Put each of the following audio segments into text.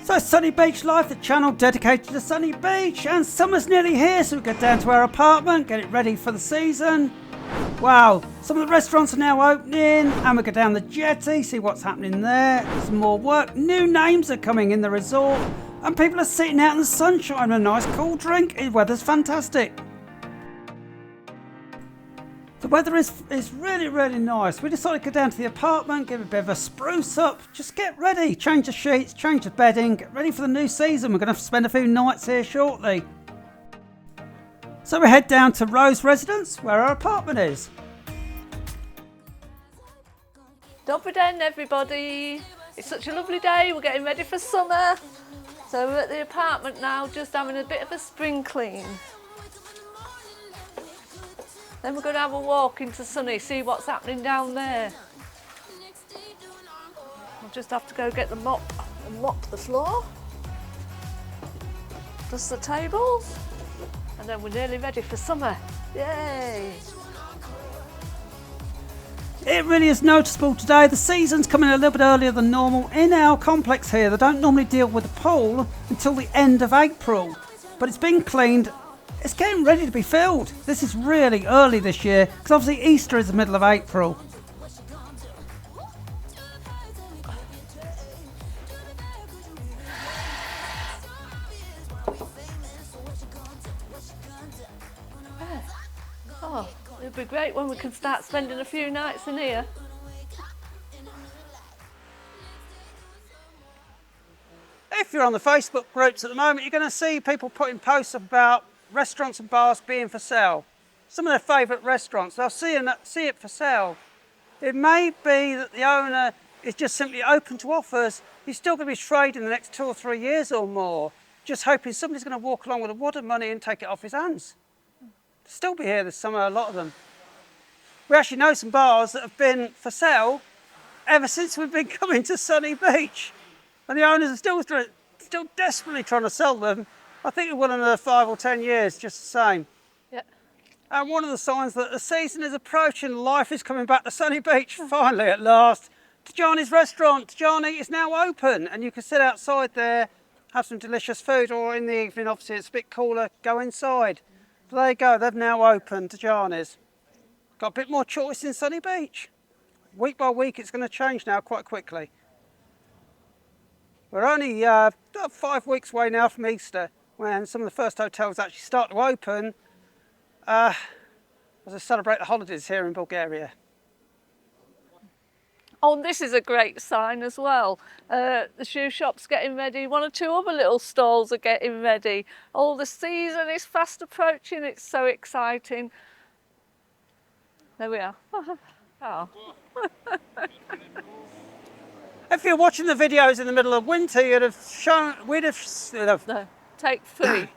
So Sunny Beach Life, the channel dedicated to Sunny Beach, and summer's nearly here, so we go down to our apartment, get it ready for the season. Wow, some of the restaurants are now opening, and we go down the Jetty, see what's happening there. Some more work, new names are coming in the resort, and people are sitting out in the sunshine with a nice cool drink. The weather's fantastic. The weather is really, really nice. We decided to go down to the apartment, give it a bit of a spruce up, just get ready, change the sheets, change the bedding, get ready for the new season. We're going to spend a few nights here shortly. So we head down to Rose Residence, where our apartment is. Добрий день, everybody. It's such a lovely day, we're getting ready for summer. So we're at the apartment now, just having a bit of a spring clean. Then we're going to have a walk into Sunny, see what's happening down there. I'll just have to go get the mop and mop the floor. Dust the tables. And then we're nearly ready for summer. Yay! It really is noticeable today. The season's coming a little bit earlier than normal. In our complex here, they don't normally deal with the pool until the end of April. But it's been cleaned. It's getting ready to be filled. This is really early this year, because obviously Easter is the middle of April. Oh, it'll be great when we can start spending a few nights in here. If you're on the Facebook groups at the moment, you're going to see people putting posts up about restaurants and bars being for sale. Some of their favourite restaurants, they'll see it for sale. It may be that the owner is just simply open to offers. He's still going to be trading the next 2 or 3 years or more, just hoping somebody's going to walk along with a wad of money and take it off his hands. They'll still be here this summer, a lot of them. We actually know some bars that have been for sale ever since we've been coming to Sunny Beach. And the owners are still desperately trying to sell them. I think it will in another 5 or 10 years, just the same. Yeah. And one of the signs that the season is approaching, life is coming back to Sunny Beach, finally at last. Tajani's restaurant, Tajani is now open, and you can sit outside there, have some delicious food, or in the evening, obviously it's a bit cooler, go inside. But there you go, they've now opened, Tajani's. Got a bit more choice in Sunny Beach. Week by week it's going to change now quite quickly. We're only about 5 weeks away now from Easter, when some of the first hotels actually start to open as I celebrate the holidays here in Bulgaria. Oh, and this is a great sign as well. The shoe shop's getting ready. 1 or 2 other little stalls are getting ready. Oh, the season is fast approaching. It's so exciting. There we are. Oh. If you're watching the videos in the middle of winter, No, take 3.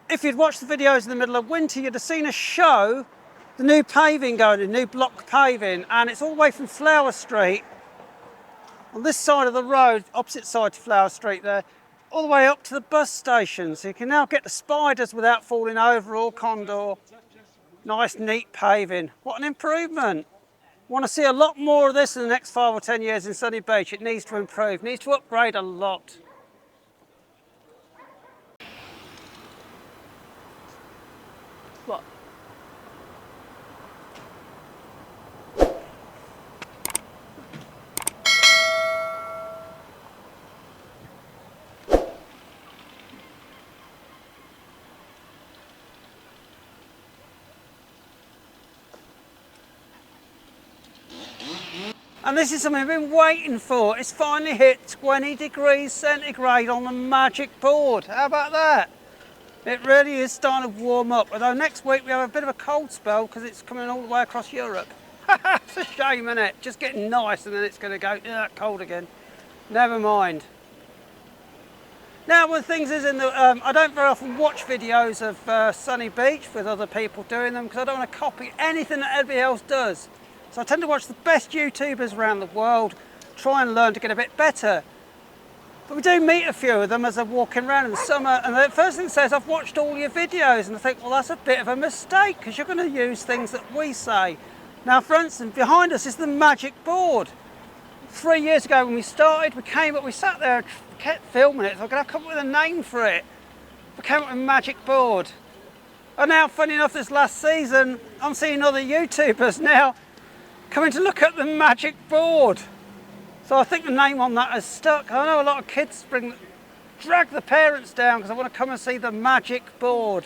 If you'd watched the videos in the middle of winter, you'd have seen us show the new paving going in, new block paving, and it's all the way from Flower Street, on this side of the road, opposite side to Flower Street there, all the way up to the bus station. So you can now get the Spiders without falling over, or Condor. Nice, neat paving. What an improvement. Want to see a lot more of this in the next 5 or 10 years in Sunny Beach. It needs to improve, needs to upgrade a lot. What? And this is something I've been waiting for. It's finally hit 20 degrees centigrade on the magic board. How about that? It really is starting to warm up. Although next week we have a bit of a cold spell because it's coming all the way across Europe. It's a shame, isn't it? Just getting nice and then it's going to go cold again. Never mind. Now, one of the things is, I don't very often watch videos of Sunny Beach with other people doing them because I don't want to copy anything that everybody else does. So I tend to watch the best YouTubers around the world, try and learn to get a bit better. But we do meet a few of them as they're walking around in the summer, and the first thing says, I've watched all your videos, and I think, well, that's a bit of a mistake because you're going to use things that we say. Now, for instance, behind us is the magic board. 3 years ago when we started, we came up, we sat there kept filming it, so I'm going to come up with a name for it. I came up with Magic Board. And now, funny enough, this last season, I'm seeing other YouTubers now coming to look at the Magic Board. So I think the name on that has stuck. I know a lot of kids drag the parents down because I want to come and see the Magic Board.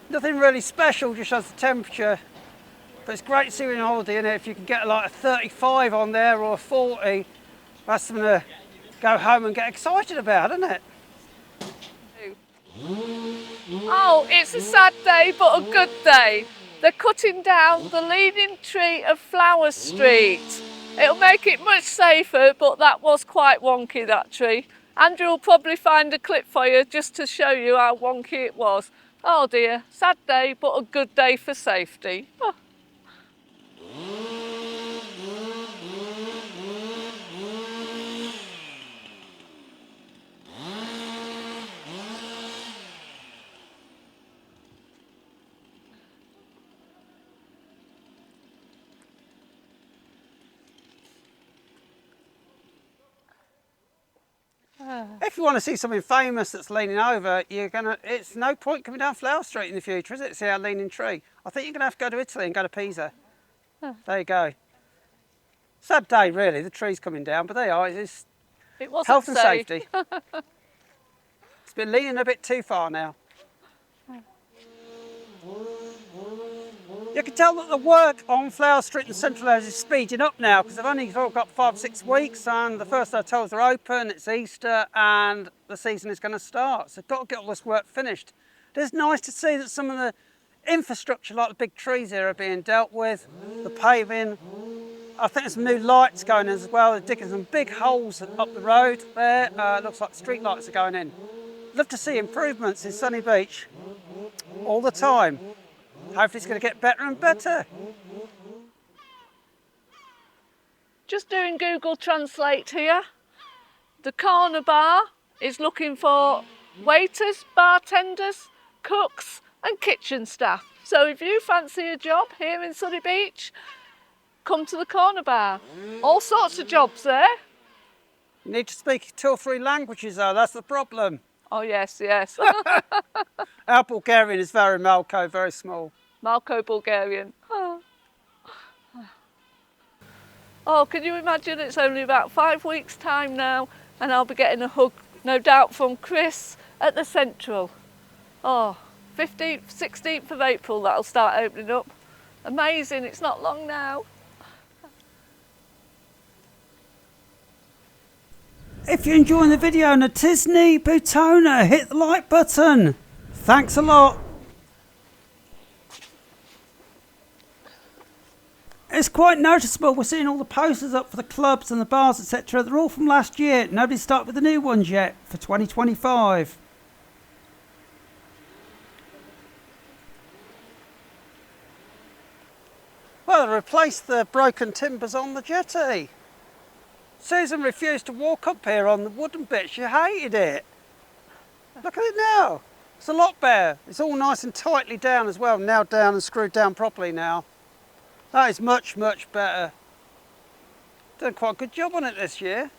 Nothing really special, just has the temperature. But it's great to see you on holiday, isn't it? If you can get like a 35 on there or a 40, that's something to go home and get excited about, isn't it? Oh, it's a sad day, but a good day. They're cutting down the leaning tree of Flower Street. It'll make it much safer, but that was quite wonky, that tree. Andrew will probably find a clip for you just to show you how wonky it was. Oh dear, sad day, but a good day for safety. Oh. If you want to see something famous that's leaning over, it's no point coming down Flower Street in the future, is it? See our leaning tree. I think you're going to have to go to Italy and go to Pisa. Huh. There you go. Sad day, really. The tree's coming down, but there you are. It wasn't health and safety. It's been leaning a bit too far now. You can tell that the work on Flower Street and Central House is speeding up now because they've only got 5 or 6 weeks and the first hotels are open, it's Easter and the season is going to start. So they've got to get all this work finished. It is nice to see that some of the infrastructure, like the big trees here, are being dealt with, the paving. I think there's some new lights going in as well. They're digging some big holes up the road there. It looks like street lights are going in. Love to see improvements in Sunny Beach all the time. Hopefully it's going to get better and better. Just doing Google Translate here. The Condor Bar is looking for waiters, bartenders, cooks and kitchen staff. So if you fancy a job here in Sunny Beach, come to the Condor Bar. All sorts of jobs there. You need to speak 2 or 3 languages though, that's the problem. Oh yes, yes. Our Bulgarian is very Malco, very small. Malco Bulgarian. Oh. Oh, can you imagine it's only about 5 weeks' time now and I'll be getting a hug, no doubt, from Chris at the Central. Oh, 15th, 16th of April that'll start opening up. Amazing, it's not long now. If you're enjoying the video on a Disney Butona, hit the like button. Thanks a lot. It's quite noticeable, we're seeing all the posters up for the clubs and the bars, etc. They're all from last year. Nobody's started with the new ones yet for 2025. Well, they replaced the broken timbers on the jetty. Susan refused to walk up here on the wooden bit. She hated it. Look at it now. It's a lot better. It's all nice and tightly down as well. Now down and screwed down properly now. That is much, much better. Done quite a good job on it this year.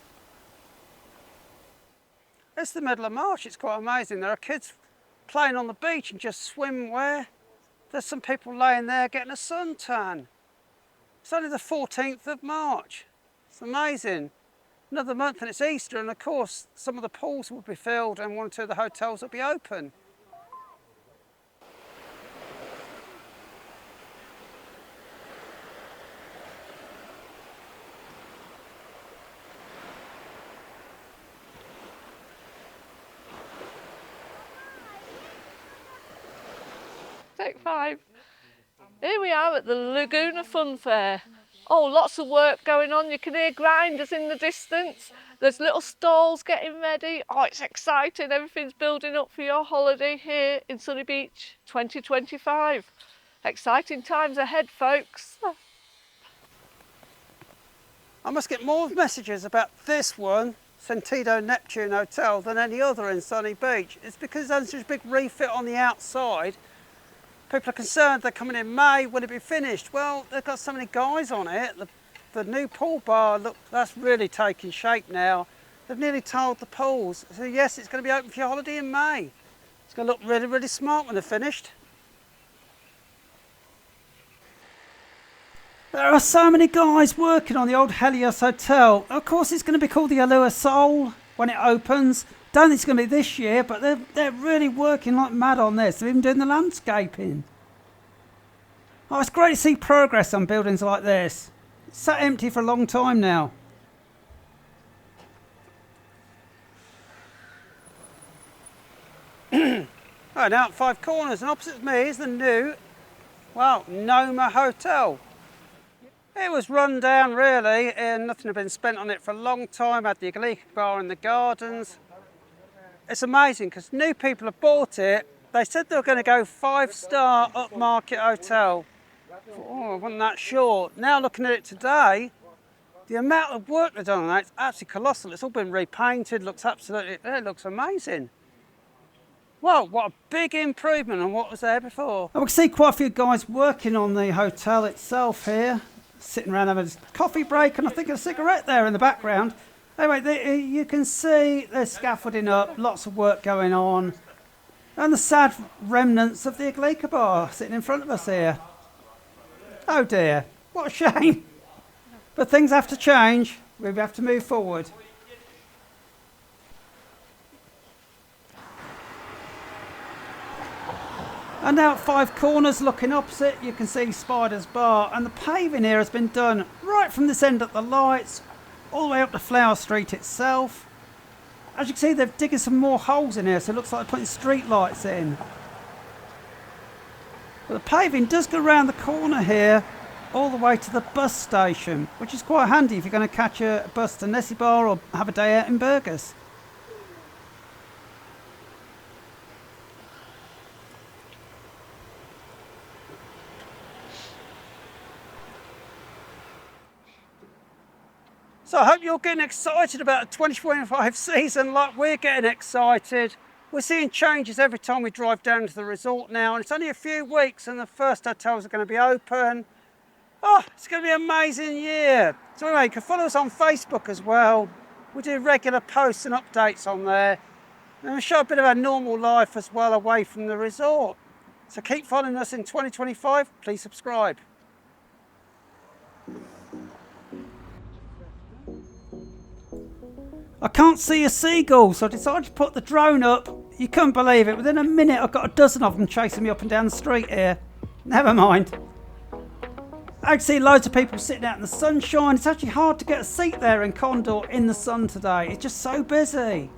It's the middle of March. It's quite amazing. There are kids playing on the beach and just swimwear. There's some people laying there getting a suntan. It's only the 14th of March. It's amazing. Another month and it's Easter, and of course some of the pools will be filled and 1 or 2 of the hotels will be open. Take 5. Here we are at the Laguna Fun Fair. Oh, lots of work going on. You can hear grinders in the distance. There's little stalls getting ready. Oh, it's exciting. Everything's building up for your holiday here in Sunny Beach 2025. Exciting times ahead, folks. I must get more messages about this one, Sentido Neptune Hotel, than any other in Sunny Beach. It's because there's such a big refit on the outside. People are concerned they're coming in May, will it be finished? Well, they've got so many guys on it. The new pool bar, look, that's really taking shape now. They've nearly tiled the pools. So yes, it's going to be open for your holiday in May. It's going to look really, really smart when they're finished. There are so many guys working on the old Helios Hotel. Of course, it's going to be called the Aloa Sol when it opens. Don't think it's going to be this year, but they're really working like mad on this. They're even doing the landscaping. Oh, it's great to see progress on buildings like this. It's sat empty for a long time now. Oh, now at Five Corners, and opposite me is the new, well, Noma Hotel. It was run down really, and nothing had been spent on it for a long time. Had the Aloa Bar in the gardens. It's amazing because new people have bought it. They said they were going to go 5-star upmarket hotel. Oh, I wasn't that sure. Now looking at it today, the amount of work they've done on that, it's absolutely colossal. It's all been repainted, it looks amazing. Well, what a big improvement on what was there before. I can see quite a few guys working on the hotel itself here, sitting around having a coffee break, and I think a cigarette there in the background. Anyway, you can see there's scaffolding up, lots of work going on, and the sad remnants of the Aloa Bar sitting in front of us here. Oh dear, what a shame. But things have to change. We have to move forward. And now at Five Corners, looking opposite, you can see Spider's Bar, and the paving here has been done right from this end at the lights all the way up to Flower Street itself. As you can see, they've digging some more holes in here, so it looks like they're putting street lights in. But the paving does go around the corner here all the way to the bus station, which is quite handy if you're going to catch a bus to Bar or have a day out in Burgos. So I hope you're getting excited about the 2025 season like we're getting excited. We're seeing changes every time we drive down to the resort now, and it's only a few weeks and the first hotels are going to be open. Oh, it's going to be an amazing year. So anyway, you can follow us on Facebook as well. We do regular posts and updates on there. And we show a bit of our normal life as well away from the resort. So keep following us in 2025. Please subscribe. I can't see a seagull, so I decided to put the drone up. You couldn't believe it. Within a minute, I've got a dozen of them chasing me up and down the street here. Never mind. I can see loads of people sitting out in the sunshine. It's actually hard to get a seat there in Condor in the sun today. It's just so busy.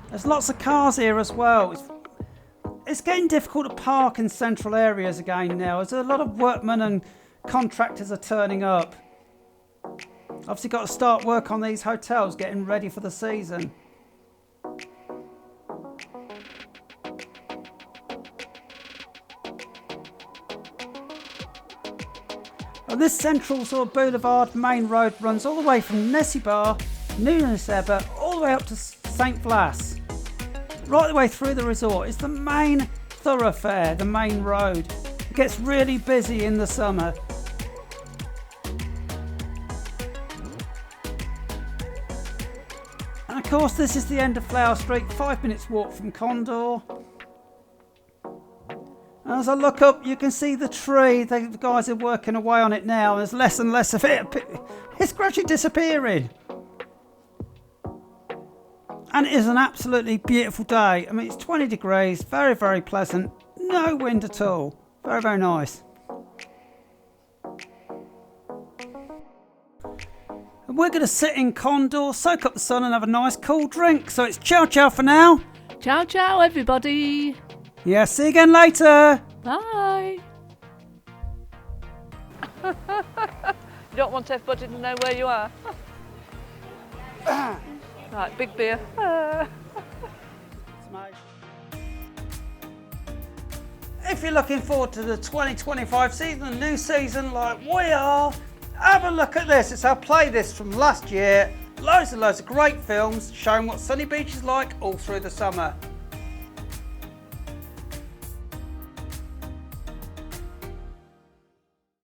There's lots of cars here as well. It's getting difficult to park in central areas again now, as a lot of workmen and contractors are turning up. Obviously got to start work on these hotels, getting ready for the season. And this central sort of boulevard main road runs all the way from Bar, Numa, all the way up to St. Blas. Right the way through the resort. It's the main thoroughfare, the main road. It gets really busy in the summer. And of course this is the end of Flower Street, 5 minutes walk from Condor. And as I look up, you can see the tree. The guys are working away on it now. There's less and less of it. It's gradually disappearing. And it is an absolutely beautiful day. I mean, it's 20 degrees, very, very pleasant. No wind at all. Very, very nice. And we're going to sit in Condor, soak up the sun and have a nice cool drink. So it's ciao ciao for now. Ciao, ciao, everybody. Yeah, see you again later. Bye. You don't want everybody to know where you are. Right, big beer. If you're looking forward to the 2025 season, the new season like we are, have a look at this. It's our playlist from last year. Loads and loads of great films showing what Sunny Beach is like all through the summer.